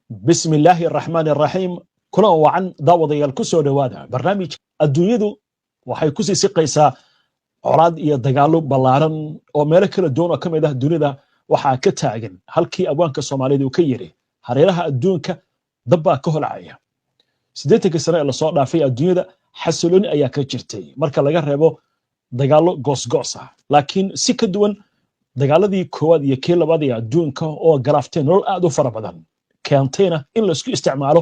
بسم الله الرحمن الرحيم كنا وعن داوديال كسو دوادا برنامج adduunyadu waxay ku sii siqaysaa colaad iyo dagaalo ballaaran oo meelo kala duwan oo ka mid ah dunida waxaa ka taagan halkii abwaanka Soomaaliyeed uu ka yiri hareeraha adduunka dabbaa ka holcaya 80 sano ee la soo dhaafay adduunyada xasilooni ayaa ka jirtay marka laga reebo dagaalo goosgoos ah laakiin si ka duwan dagaaladii koowaad iyo kii labaad ee adduunka oo galaaftay nolol aad u fara badan keentayna in la isku isticmaalo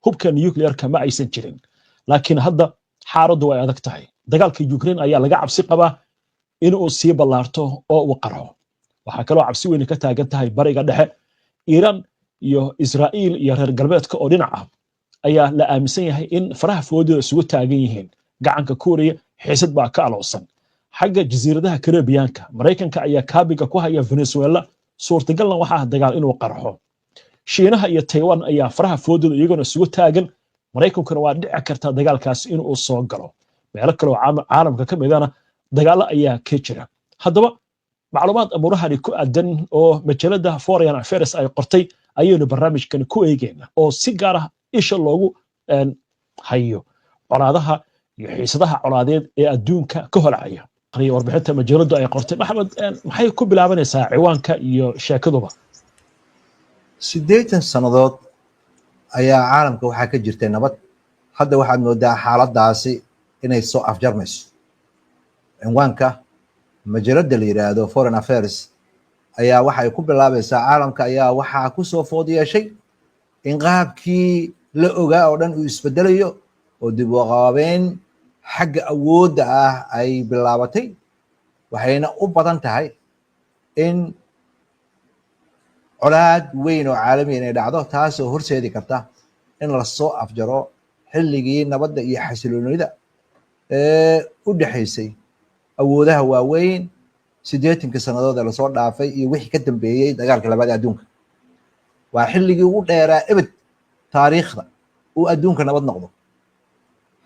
hubka nuclear-ka ma aysan jirin laakiin hadda xaaladdu way adag tahay dagaalka Ukraine ayaa laga cabsi qabaa in uu sii ballaarto oo uu qarxo waxa kale oo cabsi weyn ka taagan tahay bariga dhexe Iran iyo Israa'iil iyo reer galbeedka oo dhinac ah ayaa la aaminsan yahay in faraha foodooda isugu taagan yihiin gacanka Kuuriya xiisad baa ka aloosan xagga jasiiradaha Caribbean-ka Mareykanka ayaa kaabiga ku haya Venezuela suurtagalna waxa ah dagaal inuu qarxo Shiinaha iyo Taiwan ayaa faraha foodooda iyaguna isugu taagan Mareykankuna waa dhici karta dagaalkaas inuu soo galo meelo kale oo caalamka ka midana dagaalo ayaa ka jira haddaba macluumaad amurahani ku aadan oo majalada Foreign Affairs ay qortay ayaynu barnaamijkan ku eegeynaa oo si gaar ah isha loogu hayo colaadaha iyo xiisadaha colaadeed ee adduunka ka holcaya warbixinta majaladu ay qortay maxamed maxay ku bilaabanaysaa ciwaanka iyo sheekaduba 80 sanadood ayaa caalamka waxaa ka jirtay nabad hadda waxaad moodaa xaaladaasi inay soo afjarmayso cinwaanka majalada la yiraahdo Foreign Affairs ayaa waxay ku bilaabaysaa caalamka ayaa waxaa ku soo food yeeshay in qaabkii la ogaa oo dhan uu isbedelayo oo dib u qaabeen xagga awoodda ah ay bilaabatay waxayna u badan tahay in colaad weyn oo caalami inay dhacdo taasoo horseedi karta in la soo afjaro xilligii nabadda iyo xasiloonida ee u dhaxaysay awoodaha waaweyn 80 sanadood ee la soo dhaafay iyo wixii ka dambeeyay dagaalka labaad ee adduunka waa xilligii ugu dheeraa ebed taariikhda uu adduunka nabad noqdo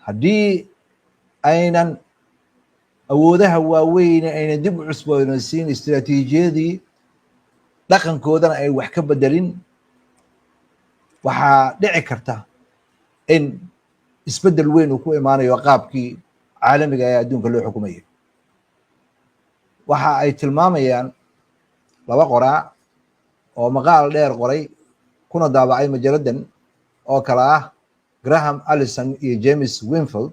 haddii aynan awoodaha waaweyn aynan dib u cusboonaysiin istiraatiijiyadii dhaqankoodana ay wax ka bedelin waxaa dhici karta in isbedel weyn uu ku imaanayo qaabkii caalamiga ee adduunka loo xukumayay waxa ay tilmaamayaan laba qoraa oo maqaal dheer qoray kuna daabacay majaladan oo kala ah Graham Allison iyo James Winfield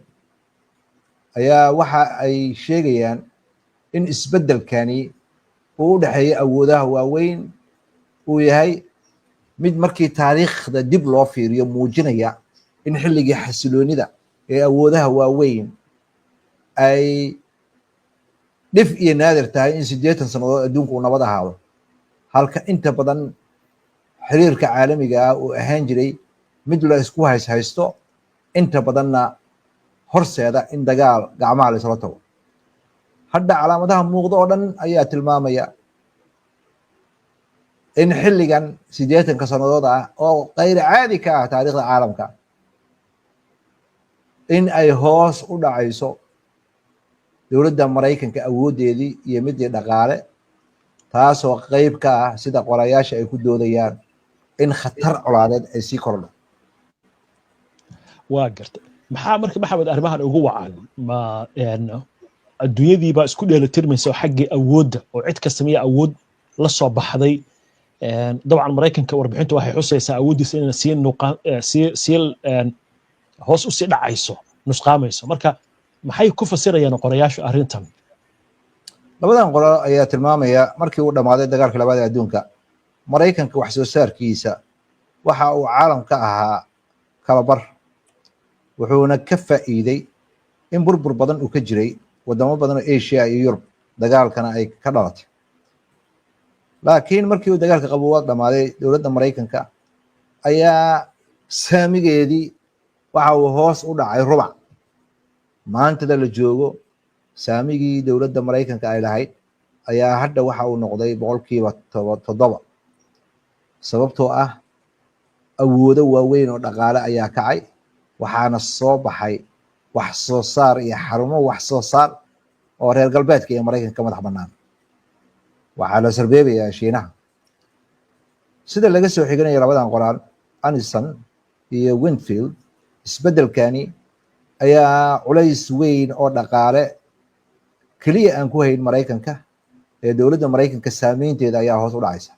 ayaa waxa ay sheegayaan in isbedelkani uu u dhaxeeyo awoodaha waaweyn uu yahay mid markii taariikhda dib loo fiiriyo muujinaya in xilligii xasiloonida ee awoodaha waaweyn ay dhif iyo naadir tahay in 80 sanadood adduunku uu nabad ahaado halka inta badan xiriirka caalamiga ah uu ahaan jiray mid la isku haysto inta badanna horseeda in dagaal gacmaha la isla tago hadda calaamadaha muuqda oo dhan ayaa tilmaamaya in xilligan 80 sanadood ah oo qayr caadi ka ah taariikhda caalamka in ay hoos u dhacayso dowladda Mareykanka awoodeedii iyo midii dhaqaale taasoo qayb ka ah sida qorayaasha ay ku doodayaan in khatar colaadeed ay sii kordho waa gartay maxaa marka maxamed arrimahan ugu wacan ma adduunyadii baa isku dheelitirmaysa xagga awoodda oo cid kasta miya awood la soo baxday dabcan Mareykanka warbixintu waxay xusaysaa awoodiisa inay sii hoos u sii dhacayso nusqaamayso marka maxay ku fasirayaan qorayaashu arrintan labadan qolo ayaa tilmaamaya markii uu dhamaaday dagaalka labaad ee adduunka Mareykanka wax soo saarkiisa waxa uu caalamka ahaa kala bar wuxuuna ka faa'iiday in burbur badan uu ka jiray wadamo badan oo Asia iyo Yurub dagaalkana ay ka dhalatay laakiin markii uu dagaalka qabowaad dhamaaday dowladda Mareykanka ayaa saamigeedii waxa uu hoos u dhacay rubac maanta la joogo saamigii dowladda Mareykanka ay lahayd ayaa hadda waxa uu noqday 7% sababtoo ah awoodo waaweyn oo dhaqaale ayaa kacay waxaana soo baxay wax soo saar iyo xarumo wax soo saar oo reer galbeedka iyo Mareykanka madax bannaan waxaa la sarbeebayaa Shiinaha sida laga soo xiganayo labadan qoraal Anison iyo Winfield isbeddelkani ayaa culays weyn oo dhaqaale keliya aan ku hayn Maraykanka ee dowladda Maraykanka saameynteeda ayaa hoos u dhacaysa.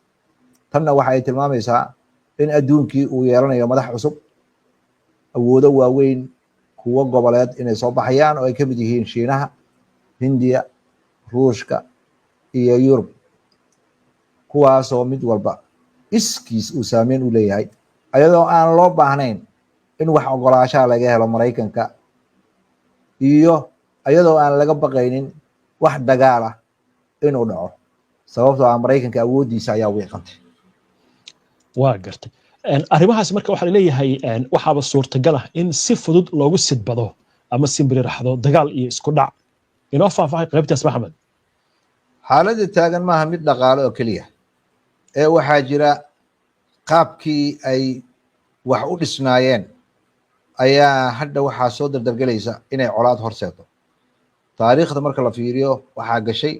tanna waxa ay tilmaamaysaa in adduunkii uu yeelanayo madax cusub, awoodo waaweyn, kuwo goboleed inay soo baxayaan oo ay ka mid yihiin Shiinaha, Hindiya, Ruushka iyo Yurub, kuwaasoo mid walba iskiis uu saameyn u leeyahay ayadoo aan loo baahnayn in wax ogolaashaha laga helo Maraykanka iyo ayadoo aan laga baqaynin wax dagaal ah inuu dhaco, sababtoo ah Maraykanka awooddiisa ayaa wiiqantay. waa gartay arrimahaas marka waxaa leeyahay waxaaba suurtagal ah in si fudud loogu sidbado ama simbiri raxdo dagaal iyo isku dhac. inoo faahfaahay qaybtaas Maxamed. xaaladda taagan maaha mid dhaqaale oo keliya ee waxaa jira qaabkii ay wax u dhisnaayeen ayaa hadda waxaa soo dardargelaysa inay colaad horseeto. taariikhda marka la fiiriyo waxaa gashay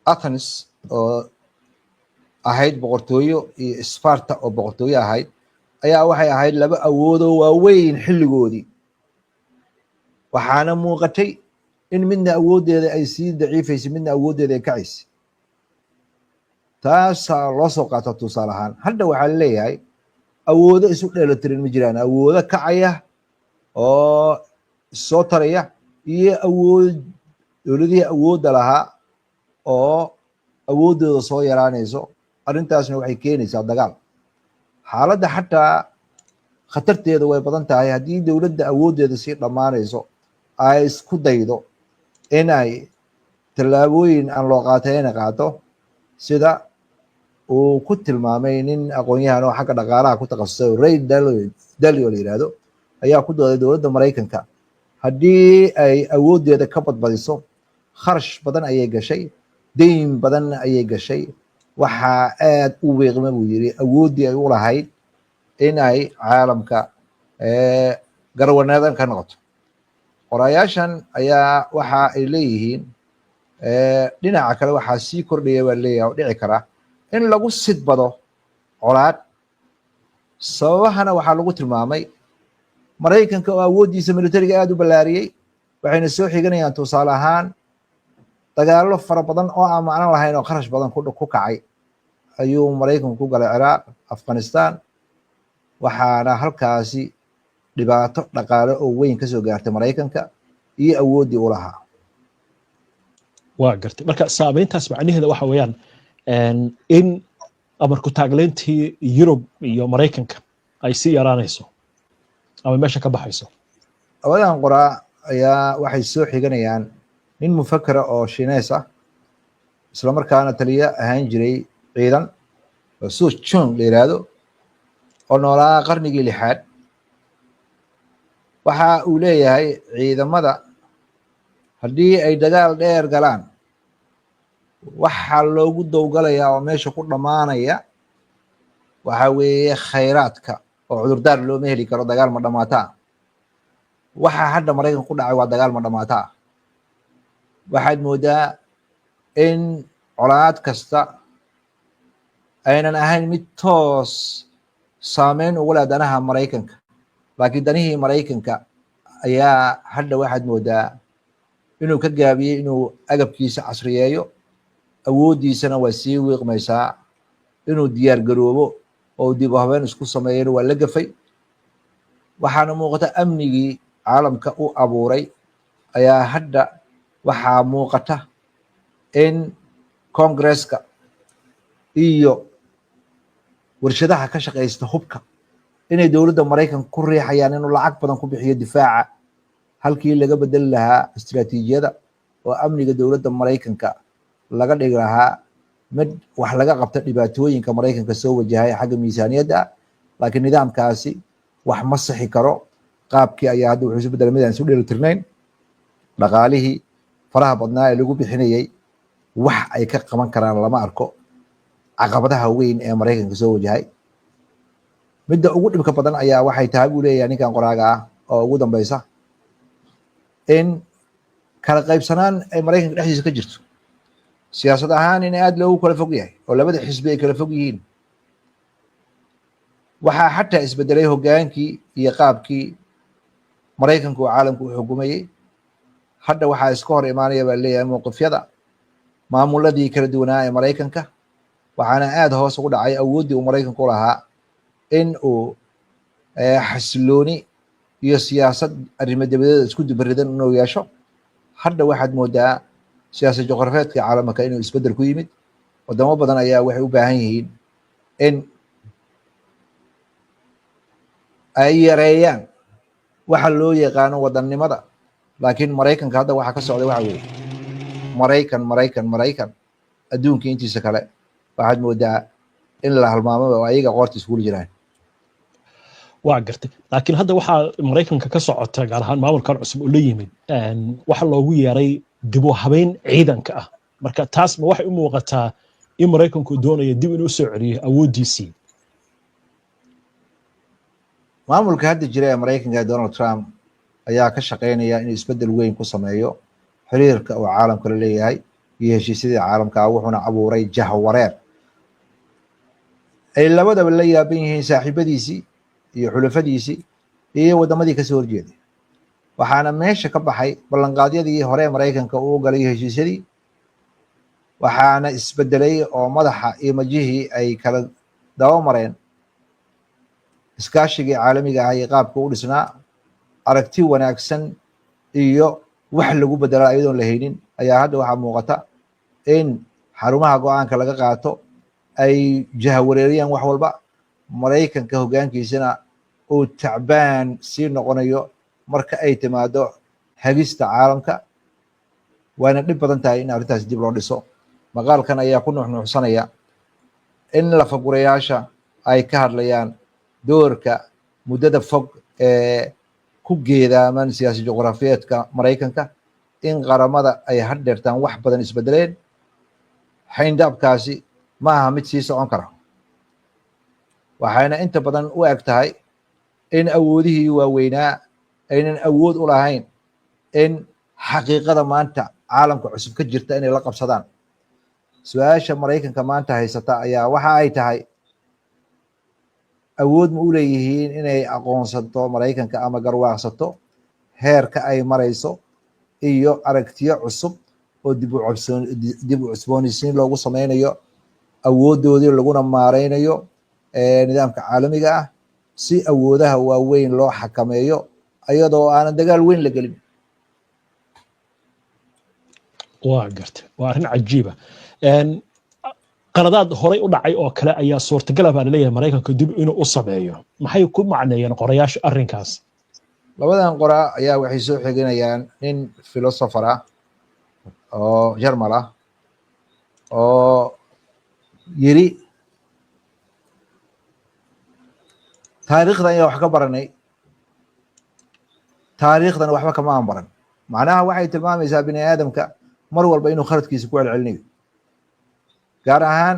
Athens oo ahayd boqortooyo iyo Sparta oo boqortooyo ahayd ayaa waxay ahayd laba awoodo waaweyn xilligoodii, waxaana muuqatay in midna awooddeeda ay sii daciifaysay midna awooddeeda ay kacaysay. taasaa loo soo qaata tusaale ahaan. hadda waxaa laleeyahay awoodo isu dheelatiran ma jiraan, awoodo kacaya oo soo taraya iyo awood dowladihii awoodda lahaa oo awooddooda soo yaraanayso. arrintaasna waxay keenaysaa dagaal. xaaladda xataa khatarteeda way badan tahay haddii dowladda awooddeeda sii dhammaanayso ay isku daydo inay tallaabooyin aan loo qaatay inay qaato, sida uu ku tilmaamay nin aqoon-yahan oo xagga dhaqaalaha ku takhasusay Ray Dalio la yidhaahdo, ayaa ku dooday dowladda Maraykanka haddii ay awooddeeda ka badbadiso kharash badan ayay gashay, deyn badan ayay gashay, waxaa aad u weeqma buu yiri awooddii ay u lahayd in ay caalamka garwaneedan ka noqoto. qorayaashan ayaa waxa ay leeyihiin dhinaca kale waxaa sii kordhaya baa leeyahay oo dhici kara in lagu sidbado colaad. sababahana waxaa lagu tilmaamay Maraykanka oo awooddiisa militariga aad u ballaariyey, waxayna soo xiganayaan tusaale ahaan dagaallo fara badan oo aan macno lahayn oo kharash badan ku kacay ayuu Maraykanku ku galay Ciraaq, Afghanistan, waxaana halkaasi dhibaato dhaqaale oo weyn ka soo gaartay Maraykanka iyo awooddii u lahaa. waa gartay marka saameyntaas macnaheeda waxa weeyaan in amarku taagleyntii Yurub iyo Maraykanka ay sii yaraanayso ama meesha ka baxayso. labadan qoraa ayaa waxay soo xiganayaan nin mufakara oo Shiineys ah isla markaana taliya ahaan jiray ciidan oo Su Chun la yiraahdo oo noolaa qarnigii 6aad. waxa uu leeyahay ciidamada haddii ay dagaal dheer galaan waxaa loogu dowgalayaa oo meesha ku dhammaanaya waxa weeye khayraadka oo cudurdaar looma heli karo. dagaal ma dhamaataa. waxaa hadda Maraykanka ku dhacay waa dagaal ma dhamaataa. waxaad moodaa in colaad kasta aynan ahayn mid toos saameyn ugu leh danaha Maraykanka, laakiin danihii Maraykanka ayaa hadda waxaad moodaa inuu ka gaabiyey inuu agabkiisa casriyeeyo, awooddiisana waa sii wiiqmaysaa, inuu diyaar garoobo oo dib u habeen isku sameeyana waa la gafay. waxaana muuqata amnigii caalamka u abuuray ayaa hadda waxaa muuqata in Congress-ka iyo warshadaha ka shaqaysta hubka inay dowladda Maraykanka ku riixayaan inuu lacag badan ku bixiyo difaaca halkii laga bedeli lahaa istiraatiijiyada oo amniga dowladda Maraykanka laga dhigi lahaa mid wax laga qabta dhibaatooyinka Maraykanka soo wajahay xagga miisaaniyadda. laakiin nidaamkaasi wax ma sixi karo. qaabkii ayaa hadda wuxuu isu bedelay mid aan isu dheelitirnayn. dhaqaalihii faraha badnaa ee lagu bixinayay wax ay ka qaban karaan lama arko caqabadaha weyn ee Maraykanka soo wajahay. midda ugu dhibka badan ayaa waxay tahay buu leeyahay ninkan qoraaga ah oo ugu dambeysa in kala qaybsanaan ay Maraykanka dhexdiisa ka jirto, siyaasad ahaan in aad loogu kala fog yahay oo labada xisbi ay kala fog yihiin. waxaa xataa isbedelay hogaankii iyo qaabkii maraykanku uu caalamku u xukumayey. hadda waxaa iska hor imaanaya baa leeyahay mowqifyada maamuladii kala duwanaa ee maraykanka, waxaana aad hoos ugu dhacay awooddii uu maraykanku u lahaa in uu xasilooni iyo siyaasad arrimo dabadeed isku dubaridan inuu yeesho. hadda waxaad moodaa siyaasad juqrafeedka caalamka inuu isbedel ku yimid. wadamo badan ayaa waxay u baahan yihiin in ay yareeyaan waxa loo yaqaano wadannimada, laakiin maraykanka hadda waxa ka socda waxa weeye maraykan adduunka intiisa kale waxaad moodaa in la halmaamo oo ayaga qoorta iskugu jiraan. waa gartay, laakiin hadda waxaa maraykanka ka socota gaar ahaan maamulkan cusub oo la yimid waxa loogu yeeray dib u habeyn ciidanka ah. marka taas ma waxay u muuqataa in maraykanku doonayo dib inuu soo celiyo awooddiisii? maamulka hadda jira ee maraykanka ee Donald Trump ayaa ka shaqeynaya inuu isbedel weyn ku sameeyo xiriirka uu caalamka la leeyahay iyo heshiisyada caalamka, wuxuuna abuuray jahwareer ay labadaba la yaaban yihiin saaxiibadiisii iyo xulafadiisii iyo wadamadii kasoo horjeeday. waxaana meesha ka baxay ballanqaadyadii hore ee maraykanka uu galay heshiisyadii, waxaana isbedelay oo madaxa iyo majihii ay kala daba mareen iskaashigii caalamiga ah iyo qaabka u dhisnaa. aragti wanaagsan iyo wax lagu bedelaa iyadoon la haynin ayaa hadda waxaa muuqata in xarumaha go-aanka laga qaato ay jahawareeriyaan wax walba. maraykanka hoggaankiisana uu tacbaan sii noqonayo marka ay timaado hagista caalamka. waana dhib badan tahay in arrintaas dib loo dhiso. maqaalkan ayaa ku nuuxnuuxsanaya in lafagurayaasha ay ka hadlayaan doorka muddada fog ee ku geedaaman siyaasi juqraafiyeedka maraykanka, in qaramada ay hadheertaan wax badan isbedeleen. xayndaabkaasi ma aha mid sii socon kara, waxayna inta badan u eg tahay in awoodihii waaweynaa aynan awood u lahayn in xaqiiqada maanta caalamka cusub ka jirta inay la qabsadaan. su-aasha maraykanka maanta haysata ayaa waxa ay tahay, awood ma u leeyihiin inay aqoonsato maraykanka ama garwaaqsato heerka ay marayso iyo aragtiyo cusub oo dib u cusboonaysiin loogu sameynayo awooddoodii laguna maareynayo nidaamka caalamiga ah si awoodaha waaweyn loo xakameeyo iyadoo aanan dagaal weyn la gelin. waa gartay, waa arrin cajiiba. qaladaad horay u dhacay oo kale ayaa suurtagal ah baa laleeyahay maraykanka dib inuu u sameeyo. maxay ku macneeyeen qorayaasha arrinkaas? labadan qoraa ayaa waxay soo xiginayaan nin philosopher ah oo jarmal ah oo yiri taariikhdan ayaa wax ka baranay, taariikhdan waxba kama aan baran. macnaha waxay tilmaamaysaa bini aadamka mar walba inuu khaladkiisa ku celcelinayo, gaar ahaan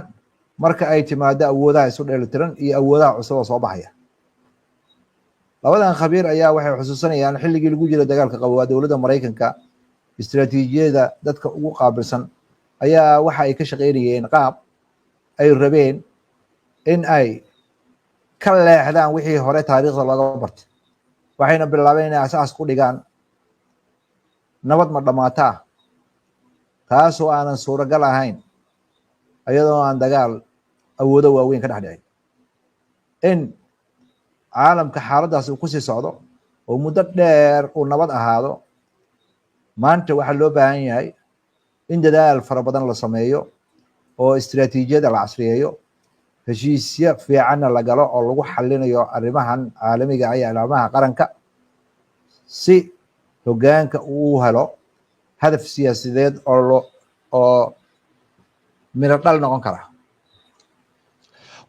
marka ay timaado awoodaha isu dheelitiran iyo awoodaha cusub oo soo baxaya. labadan khabiir ayaa waxay xusuusanayaan xilligii lagu jira dagaalka qabowaa dowladda maraykanka istiraatiijiyada dadka ugu qaabilsan ayaa waxa ay ka shaqeynayeen qaab ay rabeen in ay ka leexdaan wixii hore taariikhda looga bartay. waxayna bilaabeen inay asaas ku dhigaan nabad ma dhamaataa, taasoo aanan suuragal ahayn iyadoo aan dagaal awoodo waaweyn ka dhex dhicin. in caalamka xaaladdaas uu kusii socdo oo muddo dheer uu nabad ahaado. maanta waxaa loo baahan yahay in dadaal fara badan la sameeyo oo istiraatiijiyada la casriyeeyo, heshiisyo fiicanna la galo oo lagu xalinayo arrimahan caalamiga ah iyo arrimaha qaranka, si hoggaanka uu helo hadaf siyaasadeed oo miro dhal noqon kara.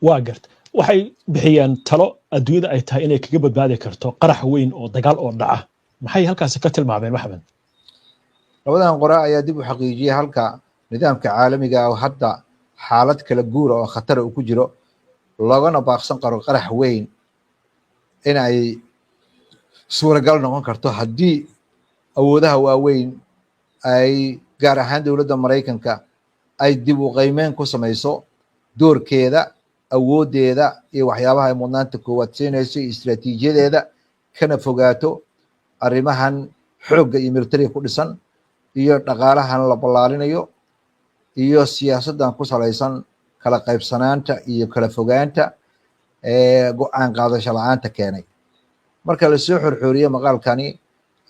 waa garta, waxay bixiyaan talo adduunyada ay tahay inay kaga badbaadi karto qarax weyn oo dagaal oo dhaca. maxay halkaasi ka tilmaameen maxamed? labadan qoraa ayaa dib u xaqiijiyay halka nidaamka caalamiga ah hadda xaalad kala guura oo khatar uu ku jiro, loogana baaqsan karo qarax weyn in ay suuragal noqon karto haddii awoodaha waaweyn ay gaar ahaan dowladda maraykanka ay dib u qiimeyn ku samayso doorkeeda awoodeeda iyo waxyaabaha ay mudnaanta koowaad siinayso iyo istiraatiijiyadeeda kana fogaato arrimahan xoogga iyo militariga ku dhisan iyo dhaqaalahan la ballaalinayo iyo siyaasaddan ku salaysan kala qaybsanaanta iyo kala fogaanta go-aan qaadasho la-aanta keenay. marka lasoo xorxooriye maqaalkani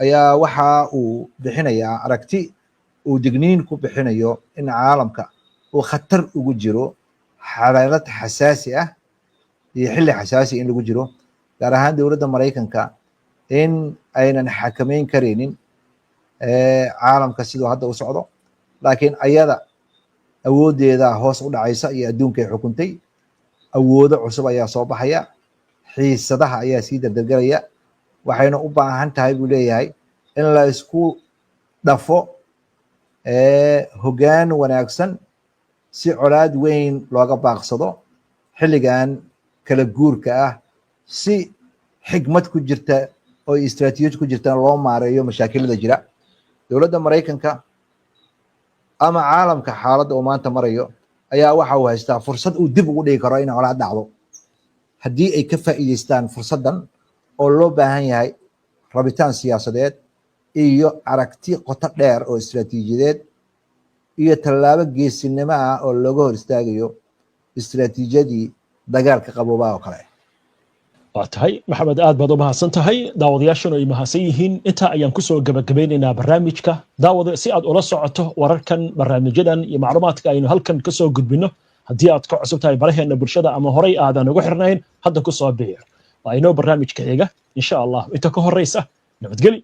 ayaa waxa uu bixinayaa aragti uu digniin ku bixinayo in caalamka uu khatar ugu jiro xaalad xasaasi ah iyo xilli xasaasi in lagu jiro, gaar ahaan dowladda Maraykanka in aynan xakameyn karaynin caalamka sidoo hadda u socdo, laakiin ayada awoodeeda hoos u dhacaysa iyo adduunka ay xukuntay. awoodo cusub ayaa soo baxaya, xiisadaha ayaa sii dardargelaya, waxayna u baahan tahay buu leeyahay in la isku dhafo hoggaan wanaagsan si colaad weyn looga baaqsado xilligan kala guurka ah, si xigmad ku jirta oo istiraatiijiyad ku jirta loo maareeyo mashaakilada jira. dowladda Maraykanka ama caalamka xaaladda uu maanta marayo ayaa waxa uu haystaa fursad uu dib ugu dhigi karo in colaad dhacdo haddii ay ka faa'iidaystaan fursaddan oo loo baahan yahay rabitaan siyaasadeed iyo aragti qoto dheer oo istiraatiijiyadeed iyo tallaabo geesinimo ah oo looga hor istaagayo istiraatiijiyadii dagaalka qaboobaa oo kale. waa tahay maxamed, aad baad u mahadsan tahay. daawadayaashuna ay mahadsan yihiin. intaa ayaan kusoo gabagabeynaynaa barnaamijka. daawada si aad ula socoto wararkan, barnaamijyadan iyo macluumaadka aynu halkan kasoo gudbino, haddii aad ka cusub tahay baraheena bulshada ama horay aadan ugu xirnayn, hadda kusoo biir. waa inoo barnaamijka xiga insha allah. inta ka horeysa nabadgeli.